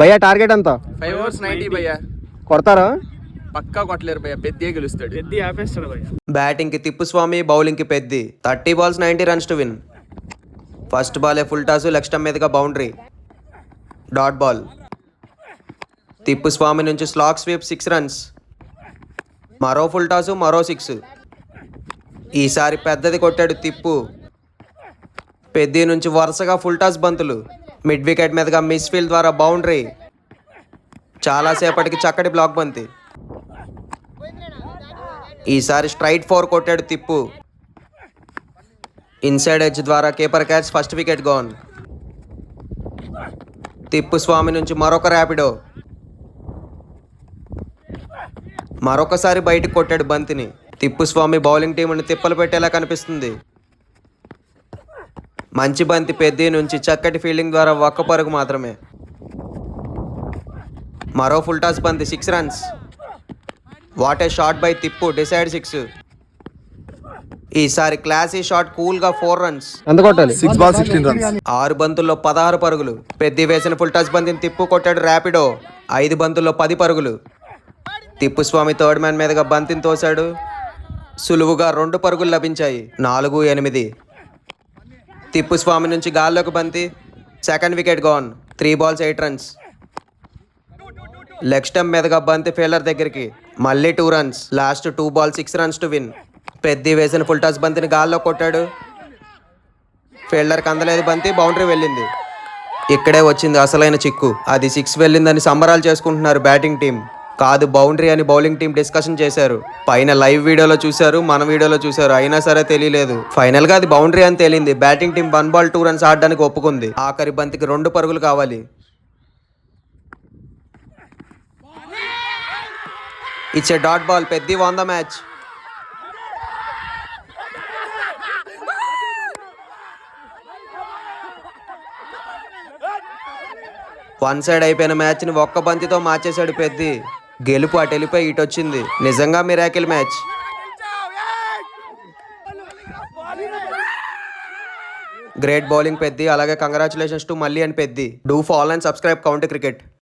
భయ్యా టార్గెట్ ఎంత? 5 overs 90 భయ్యా. కొడతారా? పక్కా కొట్టలేరు భయ్యా, పెద్దే గెలుస్తాడు. పెద్ది ఆపేస్తాడు భయ్యా. బ్యాటింగ్కి తిప్పుస్వామి, బౌలింగ్కి Peddi. 30 balls 90 runs to win. First బాలే ఫుల్ టాసు, లెగ్ స్టంప్ మీదుగా బౌండరీ. Dot ball. తిప్పుస్వామి నుంచి స్లాగ్ స్వీప్ 6 runs. మరో ఫుల్ టాసు, మరో 6. ఈసారి పెద్దది కొట్టాడు తిప్పు. పెద్ది నుంచి వరుసగా ఫుల్ టాస్ బంతులు. మిడ్ వికెట్ మీదుగా మిస్ ఫీల్డ్ ద్వారా బౌండరీ. చాలాసేపటికి చక్కటి బ్లాక్ బంతి. ఈసారి స్ట్రైట్ 4 కొట్టాడు తిప్పు. ఇన్సైడ్ ఎడ్జ్ ద్వారా keeper catch, first wicket gone. తిప్పు స్వామి నుంచి మరొక ర్యాపిడో. మరొకసారి బయటకు కొట్టాడు బంతిని. తిప్పుస్వామి బౌలింగ్ టీంను తిప్పలు పెట్టేలా కనిపిస్తుంది. మంచి బంతి పెద్ది నుంచి, చక్కటి ఫీల్డింగ్ ద్వారా ఒక్క పరుగు మాత్రమే. మరో ఫుల్ టాస్ బంతి, 6 runs. What a shot by Tippu, decide 6. ఈసారి క్లాసీ షాట్, కూల్గా 4 runs. ఎంత కొట్టాలి? 6 balls 16 runs. 6 బంతుల్లో 16 పరుగులు. పెద్ది వేసిన ఫుల్ టాస్ బంతిని తిప్పు కొట్టాడు ర్యాపిడో. 5 బంతుల్లో 10 పరుగులు. తిప్పుస్వామి థర్డ్ మ్యాన్ మీదుగా బంతిని తోశాడు. సులువుగా 2 పరుగులు లభించాయి. 4-8. తిప్పుస్వామి నుంచి గాల్లోకి బంతి, second wicket gone. 3 balls 8 runs. Leg stump మీదుగా బంతి ఫీల్డర్ దగ్గరికి, మళ్ళీ 2 runs. Last 2 balls 6 runs to win. Peddi వేసిన ఫుల్ టాస్ బంతిని గాల్లో కొట్టాడు. ఫీల్డర్కి అందలేదు బంతి, బౌండరీ వెళ్ళింది. ఇక్కడే వచ్చింది అసలైన చిక్కు. అది 6 వెళ్ళిందని సంబరాలు చేసుకుంటున్నారు బ్యాటింగ్ టీం. కాదు బౌండరీ అని బౌలింగ్ టీం డిస్కషన్ చేశారు. పైన లైవ్ వీడియోలో చూశారు, మన వీడియోలో చూశారు, అయినా సరే తెలియలేదు. ఫైనల్ గా అది బౌండరీ అని తేలింది. బ్యాటింగ్ టీం 1 ball 2 runs ఆడడానికి ఒప్పుకుంది. ఆఖరి బంతికి 2 పరుగులు కావాలి. ఇచ్చే dot ball, Peddi won the match. One side అయిపోయిన మ్యాచ్ని ఒక్క బంతితో మార్చేశాడు పెద్ది. గెలుపు అటు వెళ్ళిపోయి ఇటు వచ్చింది. నిజంగా miracle match. Great bowling Peddi. అలాగే congratulations to Malli and Peddi. Do follow and subscribe county cricket.